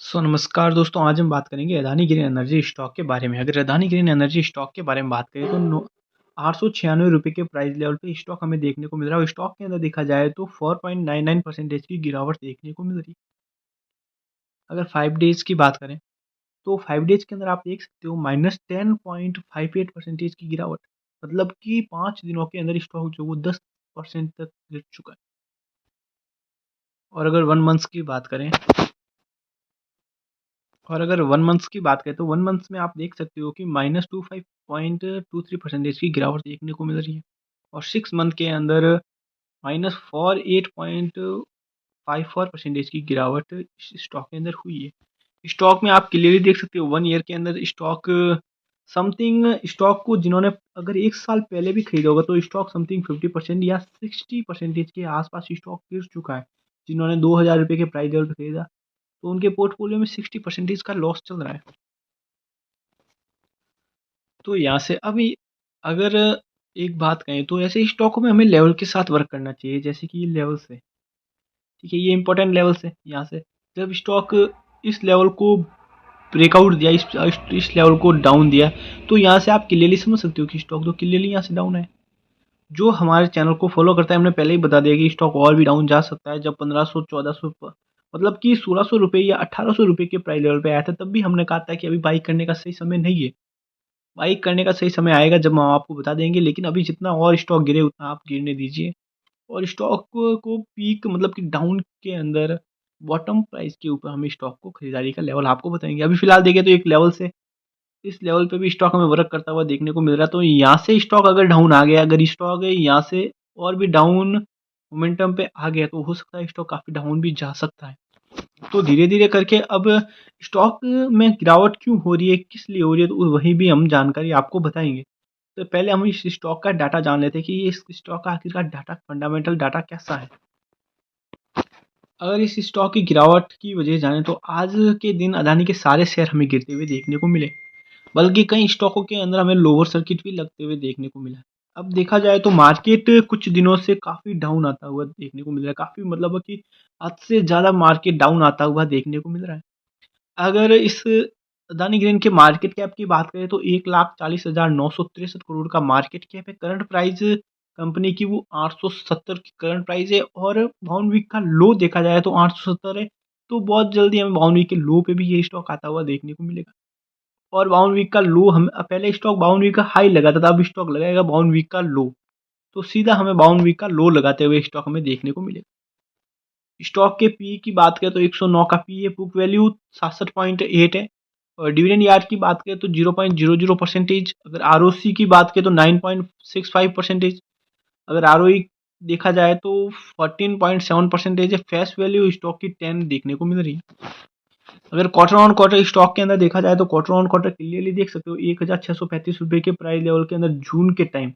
नमस्कार दोस्तों, आज हम बात करेंगे अदानी ग्रीन एनर्जी स्टॉक के बारे में। अगर अदानी ग्रीन एनर्जी स्टॉक के बारे में बात करें तो नो ₹896 के प्राइस लेवल पे स्टॉक हमें देखने को मिल रहा है और स्टॉक के अंदर देखा जाए तो 4.99% की गिरावट देखने को मिल रही है। अगर 5 डेज़ की बात करें तो 5 डेज़ के अंदर आप देख सकते हो -10.58% की गिरावट। मतलब कि 5 दिनों के अंदर स्टॉक जो वो 10% तक गिर चुका है। और अगर 1 मंथ्स की बात करें और अगर 1 मंथ्स की बात करें तो 1 मंथ्स में आप देख सकते हो कि -25.23% की गिरावट देखने को मिल रही है और 6 मंथ के अंदर -48.54% की गिरावट इस स्टॉक के अंदर हुई है। स्टॉक में आप क्लियरली देख सकते हो 1 ईयर के अंदर स्टॉक समथिंग स्टॉक को जिन्होंने अगर 1 साल पहले भी खरीदा होगा तो स्टॉक समथिंग 50% या 60% के आस-पास स्टॉक गिर चुका है। जिन्होंने ₹2000 के प्राइस लेवल पे खरीदा तो उनके पोर्टफोलियो में 60% का लॉस चल रहा है। तो यहाँ से अभी अगर एक बात कहें तो ऐसे स्टॉकों में हमें लेवल के साथ वर्क करना चाहिए, जैसे कि ये लेवल्स है, ठीक है? ये इंपॉर्टेंट लेवल्स है यहाँ से। जब स्टॉक इस लेवल को ब्रेकआउट दिया, इस लेवल को डाउन दिया, तो यहाँ से आप क्लियरली समझ सकते हो कि स्टॉक तो क्लियरली यहाँ से डाउन है। जो हमारे चैनल को फॉलो करता है हमने पहले ही बता दिया कि स्टॉक और भी डाउन जा सकता है। जब 1500-1400 मतलब कि ₹1600 या ₹1800 के प्राइस लेवल पे आया था, तब भी हमने कहा था कि अभी बाई करने का सही समय नहीं है। बाई करने का सही समय आएगा जब हम आपको बता देंगे, लेकिन अभी जितना और स्टॉक गिरे उतना आप गिरने दीजिए और स्टॉक को पीक मतलब कि डाउन के अंदर बॉटम प्राइस के ऊपर हम स्टॉक को खरीदारी का लेवल आपको बताएंगे। अभी फिलहाल देखें तो एक लेवल से इस लेवल पे भी स्टॉक हमें वर्क करता हुआ देखने को मिल रहा है। तो यहाँ से स्टॉक अगर डाउन आ गया, अगर स्टॉक यहाँ से और भी डाउन मोमेंटम पे आ गया तो हो सकता है स्टॉक काफ़ी डाउन भी जा सकता है। तो धीरे-धीरे करके अब स्टॉक में गिरावट क्यों हो रही है, किस लिए हो रही है, तो वही भी हम जानकारी आपको बताएँगे। तो पहले हम इस स्टॉक का डाटा जान लेते हैं कि ये इस स्टॉक का आखिरकार डाटा फंडामेंटल डाटा कैसा है। अगर इस स्टॉक की गिरावट की वजह जानें तो आज के दिन अदानी के सारे शेयर हमें गिरते हुए देखने को मिले, बल्कि कई स्टॉकों के अंदर हमें लोअर सर्किट भी लगते हुए देखने को मिला। अब देखा जाए तो मार्केट कुछ दिनों से काफ़ी डाउन आता हुआ देखने को मिल रहा है, काफ़ी मतलब कि हद से ज़्यादा मार्केट डाउन आता हुआ देखने को मिल रहा है। अगर इस अदानी ग्रीन के मार्केट कैप की बात करें तो 1,40,963 करोड़ का मार्केट कैप है। करंट प्राइस कंपनी की वो 870 की करंट प्राइस है और बाउन वीक का लो देखा जाए तो 870 है। तो बहुत जल्दी हमें बाउन वीक के लो पे भी ये स्टॉक आता हुआ देखने को मिलेगा और बाउन वीक का लो हम पहले स्टॉक बाउन वीक का हाई लगाता था, अब स्टॉक लगाएगा बाउन वीक का लो। तो सीधा हमें बाउन वीक का लो लगाते हुए स्टॉक हमें देखने को मिलेगा। स्टॉक के पी की बात करें तो 109 का पी है, बुक वैल्यू 67.8 है और डिविडेंड यार्ड की बात करें तो 0.00%। अगर आरओसी की बात करें तो 9.65%। अगर आरओई देखा जाए तो 14.7% है। फेस वैल्यू स्टॉक की 10 देखने को मिल रही है। अगर क्वार्टर ऑन क्वार्टर स्टॉक के अंदर देखा जाए तो क्वार्टर ऑन क्वार्टर क्लियरली देख सकते हो ₹1,635 के प्राइस लेवल के अंदर जून के टाइम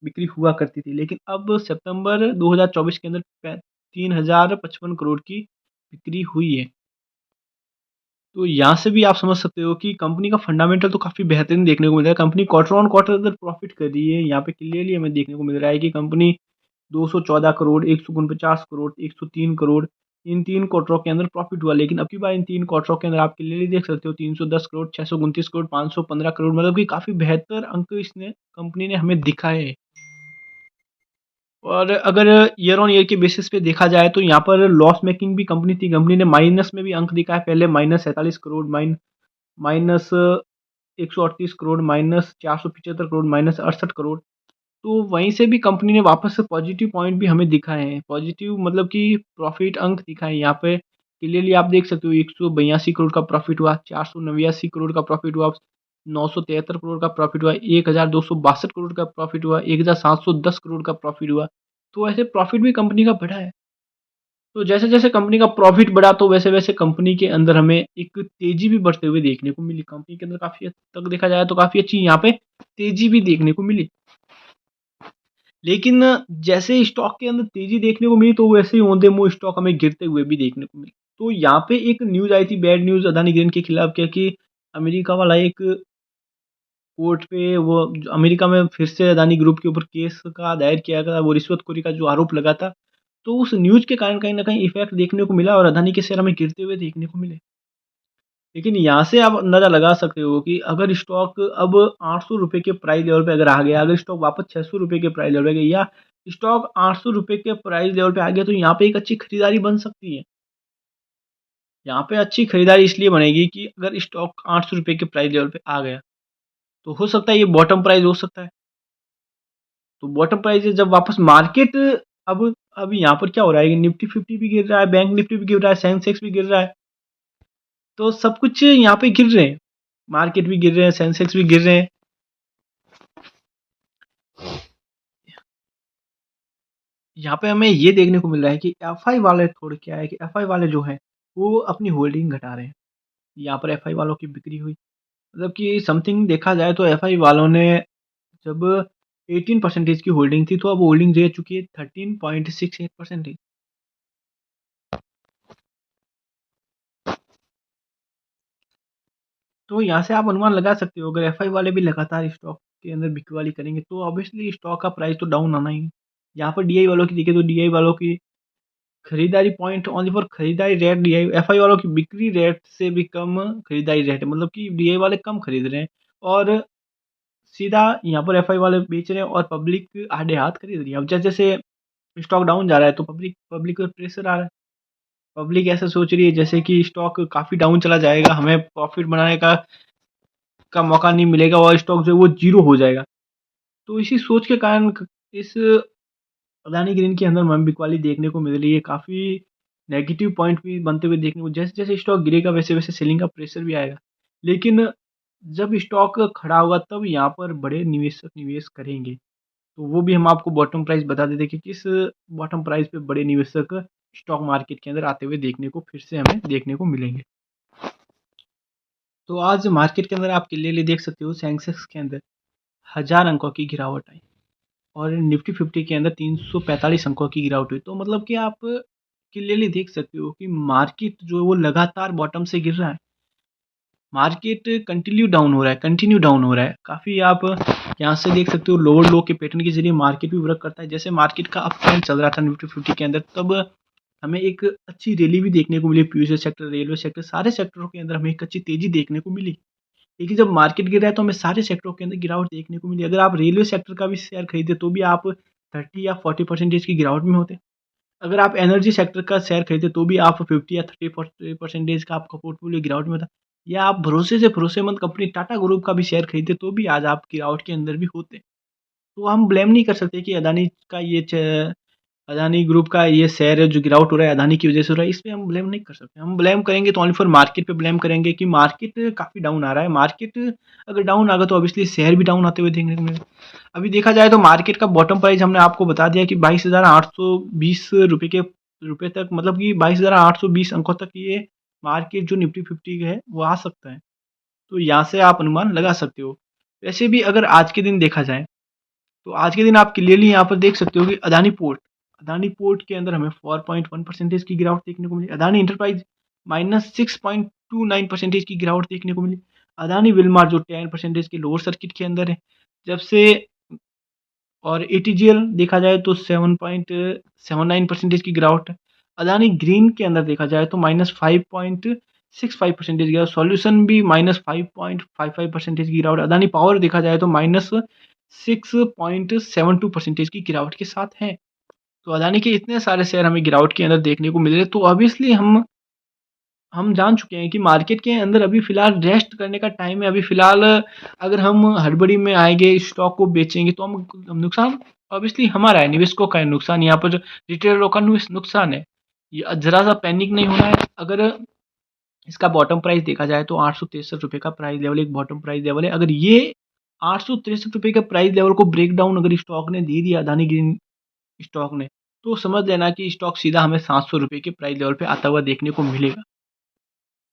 बिक्री हुआ करती थी, लेकिन अब सितंबर 2024 के अंदर 3,055 करोड़ की बिक्री हुई है। तो यहाँ से भी आप समझ सकते हो कि कंपनी का फंडामेंटल तो काफ़ी बेहतरीन देखने को मिल रहा है। कंपनी क्वार्टर ऑन क्वार्टर अगर प्रॉफिट कर रही है, यहाँ पे क्लियरली हमें देखने को मिल रहा है कि कंपनी 214 करोड़, 149 करोड़, 103 करोड़ इन 3 क्वार्टरों के अंदर प्रॉफिट हुआ। लेकिन अब की बार इन 3 क्वार्टरों के अंदर आप क्लियरली देख सकते हो 310 करोड़, 629 करोड़, 515 करोड़ मतलब कि काफ़ी बेहतर अंक इसने कंपनी ने हमें दिखाए हैं। और अगर ईयर ऑन ईयर के बेसिस पे देखा जाए तो यहाँ पर लॉस मेकिंग भी कंपनी थी। कंपनी ने माइनस में भी अंक दिखाए, पहले -47 crore, minus 138 crore, minus 475 crore, minus 68 crore. तो वहीं से भी कंपनी ने वापस से पॉजिटिव पॉइंट भी हमें दिखाए हैं। पॉजिटिव मतलब कि प्रॉफिट अंक दिखाए हैं यहाँ पे। क्लियरली आप देख सकते हो 182 करोड़ का प्रॉफिट हुआ, 489 करोड़ का प्रॉफिट हुआ, 973 करोड़ का प्रॉफिट हुआ, 1,262 करोड़ का प्रॉफिट हुआ, 1,710 करोड़ का प्रॉफिट हुआ। तो ऐसे प्रॉफिट भी कंपनी का बढ़ा है। तो जैसे-जैसे कंपनी का प्रॉफिट बढ़ा तो वैसे-वैसे कंपनी के अंदर हमें एक तेज़ी भी बढ़ते हुए देखने को मिली। कंपनी के अंदर काफ़ी हद तक देखा जाए तो काफ़ी अच्छी यहाँ पे तेज़ी भी देखने को मिली। लेकिन जैसे स्टॉक के अंदर तेज़ी देखने को मिली तो वैसे ही ऑन द मूव स्टॉक हमें गिरते हुए भी देखने को मिले। तो यहाँ पे एक न्यूज़ आई थी, बैड न्यूज़ अदानी ग्रीन के खिलाफ, क्या कि अमेरिका वाला एक कोर्ट पे वो अमेरिका में फिर से अदानी ग्रुप के ऊपर केस का दायर किया गया, वो रिश्वतखोरी का जो आरोप लगा था। तो उस न्यूज़ के कारण कहीं न कहीं इफ़ेक्ट देखने को मिला और अदानी के शेयर हमें गिरते हुए देखने को मिले। लेकिन यहाँ से आप अंदाज़ा लगा सकते हो कि अगर स्टॉक अब 800 रुपये के प्राइस लेवल पे अगर आ गया, अगर स्टॉक वापस 600 रुपये के प्राइस लेवल पे गया या स्टॉक 800 रुपये के प्राइस लेवल पे आ गया, तो यहाँ पे एक अच्छी खरीदारी बन सकती है। यहाँ पे अच्छी खरीदारी इसलिए बनेगी कि अगर स्टॉक 800 रुपये के प्राइस लेवल पे आ गया, तो हो सकता है ये बॉटम प्राइस हो सकता है। तो बॉटम प्राइस जब वापस मार्केट अब यहाँ पर क्या हो रहा है कि निफ्टी 50 भी गिर रहा है, बैंक निफ्टी भी गिर रहा है, सेंसेक्स भी गिर रहा है। तो सब कुछ यहाँ पे गिर रहे हैं, मार्केट भी गिर रहे हैं, सेंसेक्स भी गिर रहे हैं। यहाँ पे हमें ये देखने को मिल रहा है कि एफआई वाले थोड़े क्या है कि एफआई वाले जो हैं वो अपनी होल्डिंग घटा रहे हैं। यहाँ पर एफआई वालों की बिक्री हुई, मतलब कि समथिंग देखा जाए तो एफआई वालों ने जब 18% की होल्डिंग थी, तो अब होल्डिंग रह चुकी है 13.68%। तो यहाँ से आप अनुमान लगा सकते हो, अगर एफआई वाले भी लगातार स्टॉक के अंदर बिकवाली करेंगे तो ऑब्वियसली स्टॉक का प्राइस तो डाउन आना ही है। यहाँ पर डीआई वालों की देखें तो डीआई वालों की खरीदारी पॉइंट ओनली फॉर खरीदारी रेट, डीआई एफआई वालों की बिक्री रेट से भी कम खरीदारी रेट है, मतलब कि डीआई वाले कम खरीद रहे हैं और सीधा यहाँ पर एफआई वाले बेच रहे हैं और पब्लिक आधे हाथ खरीद रही है। अब जैसे जैसे स्टॉक डाउन जा रहा है तो पब्लिक पब्लिक पर प्रेशर आ रहा है। पब्लिक ऐसा सोच रही है जैसे कि स्टॉक काफ़ी डाउन चला जाएगा, हमें प्रॉफिट बनाने का मौका नहीं मिलेगा और स्टॉक जो है वो जीरो हो जाएगा। तो इसी सोच के कारण इस अदानी ग्रीन के अंदर हमें बिकवाली देखने को मिल रही है। काफ़ी नेगेटिव पॉइंट भी बनते हुए देखने को, जैसे जैसे स्टॉक गिरेगा वैसे वैसे सेलिंग का प्रेशर भी आएगा। लेकिन जब स्टॉक खड़ा होगा तब यहाँ पर बड़े निवेशक निवेश करेंगे। तो वो भी हम आपको बॉटम प्राइस बता देते कि किस बॉटम प्राइस पे बड़े निवेशक स्टॉक मार्केट के अंदर आते हुए देखने को फिर से हमें देखने को मिलेंगे। तो आज मार्केट के अंदर आप क्लियरली देख सकते हो, सेंसेक्स के अंदर 1000 अंकों की गिरावट आई और निफ्टी 50 के अंदर 345 अंकों की गिरावट हुई। तो मतलब कि आप क्लियरली देख सकते हो कि मार्केट जो है वो लगातार बॉटम से गिर रहा है। मार्केट कंटिन्यू डाउन हो रहा है। काफ़ी आप यहाँ से देख सकते हो, लोअर लो के पैटर्न के जरिए मार्केट भी वर्क करता है। जैसे मार्केट का अप ट्रेंड चल रहा था निफ्टी 50 के अंदर, तब हमें एक अच्छी रैली भी देखने को मिली। पीयूष सेक्टर, रेलवे सेक्टर, सारे सेक्टरों के अंदर हमें एक अच्छी तेजी देखने को मिली। लेकिन जब मार्केट गिर रहा है तो हमें सारे सेक्टरों के अंदर गिरावट देखने को मिली। अगर आप रेलवे सेक्टर का भी शेयर खरीदे तो भी आप 30 या 40% की गिरावट में होते। अगर आप एनर्जी सेक्टर का शेयर खरीदे तो भी आप 50 या 30% का आपका पोर्टफोलियो गिरावट में था। या आप भरोसे से भरोसेमंद कंपनी टाटा ग्रुप का भी शेयर खरीदे तो भी आज आप गिरावट के अंदर भी होते। तो हम ब्लेम नहीं कर सकते कि अदानी ग्रुप का ये शेयर है जो गिरावट हो रहा है अदानी की वजह से हो रहा है, इस पे हम ब्लेम नहीं कर सकते। हम ब्लेम करेंगे तो ओनली फॉर मार्केट पे ब्लेम करेंगे कि मार्केट काफ़ी डाउन आ रहा है। मार्केट अगर डाउन आ गया तो ऑब्वियसली शेयर भी डाउन आते हुए देखने को मिलेगा। अभी देखा जाए तो मार्केट का बॉटम प्राइस हमने आपको बता दिया कि 22,820 रुपये तक, मतलब कि 22,820 अंकों तक ये मार्केट जो निफ्टी 50 है वो आ सकता है। तो यहाँ से आप अनुमान लगा सकते हो। वैसे भी अगर आज के दिन देखा जाए तो आज के दिन आप क्लियरली यहाँ पर देख सकते हो कि अदानी पोर्ट के अंदर हमें 4.1% की गिरावट देखने को मिली। अदानी इंटरप्राइज -6.29% की गिरावट देखने को मिली। अदानी विलमार जो 10% के लोअर सर्किट के अंदर है जब से, और एटीजीएल देखा जाए तो 7.79% की गिरावट है। अदानी ग्रीन के अंदर देखा जाए तो -5.65% की गिरावट, सॉल्यूशन भी -5.55% की गिरावट। अदानी पावर देखा जाए तो -6.72% की गिरावट के साथ है। तो अदानी के इतने सारे शेयर हमें गिरावट के अंदर देखने को मिल रहे हैं। तो ऑब्वियसली हम जान चुके हैं कि मार्केट के अंदर अभी फ़िलहाल रेस्ट करने का टाइम है। अभी फ़िलहाल अगर हम हड़बड़ी में आएँगे, स्टॉक को बेचेंगे तो हम नुकसान ऑब्वियसली हमारा है, निवेशकों का है नुकसान, यहाँ पर रिटेलरों का नुकसान है। ये ज़रा-सा पैनिक नहीं होना है। अगर इसका बॉटम प्राइस देखा जाए तो ₹863 का प्राइस लेवल एक बॉटम प्राइस लेवल है। अगर ये ₹863 के प्राइस लेवल को ब्रेक डाउन अगर स्टॉक ने दे दिया, अदानी ग्रीन स्टॉक ने, तो समझ लेना कि स्टॉक सीधा हमें ₹700 के प्राइस लेवल पे आता हुआ देखने को मिलेगा।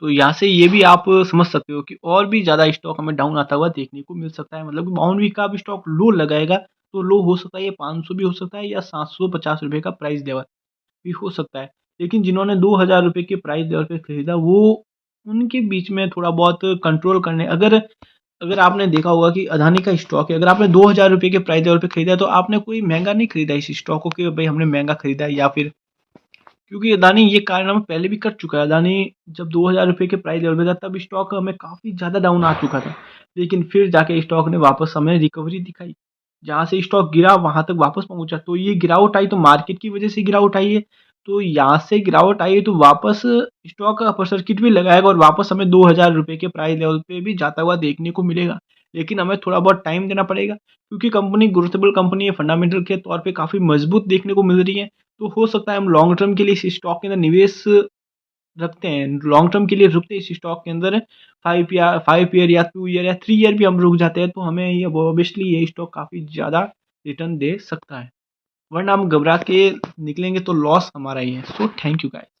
तो यहाँ से ये भी आप समझ सकते हो कि और भी ज़्यादा स्टॉक हमें डाउन आता हुआ देखने को मिल सकता है। मतलब कि बाउंड वीक का भी स्टॉक लो लगाएगा तो लो हो सकता है ये 500 भी हो सकता है या ₹750 का प्राइस लेवल भी हो सकता है। लेकिन जिन्होंने ₹2000 के प्राइस लेवल पे खरीदा वो उनके बीच में थोड़ा बहुत कंट्रोल करने, अगर अगर आपने देखा होगा कि अदानी का स्टॉक है, अगर आपने ₹2000 के प्राइस लेवल पे खरीदा है तो आपने कोई महँगा नहीं खरीदा इस स्टॉक को कि भई हमने महँगा खरीदा है या फिर क्योंकि अदानी ये कारनामा पहले भी कर चुका है। अदानी जब 2000 रुपये के प्राइस लेवल पे था तब स्टॉक हमें काफ़ी ज़्यादा डाउन आ चुका था, लेकिन फिर जाके स्टॉक ने वापस हमें रिकवरी दिखाई। जहाँ से स्टॉक गिरा वहाँ तक वापस पहुँचा, तो ये गिरावट आई तो मार्केट की वजह से गिरावट आई है। तो यहाँ से गिरावट आई है तो वापस स्टॉक अपर सर्किट भी लगाएगा और वापस हमें 2000 रुपये के प्राइस लेवल पे भी जाता हुआ देखने को मिलेगा। लेकिन हमें थोड़ा बहुत टाइम देना पड़ेगा, क्योंकि कंपनी ग्रोथेबल कंपनी है, फंडामेंटल के तौर पे काफ़ी मजबूत देखने को मिल रही है। तो हो सकता है हम लॉन्ग टर्म के लिए इस स्टॉक के अंदर निवेश रखते हैं, लॉन्ग टर्म के लिए रुकते हैं इस स्टॉक के अंदर 5 ईयर या 2 ईयर या 3 ईयर भी हम रुक जाते हैं, तो हमें ये ऑब्वियसली ये स्टॉक काफ़ी ज़्यादा रिटर्न दे सकता है, वरना हम घबरा के निकलेंगे तो लॉस हमारा ही है। So thank you guys.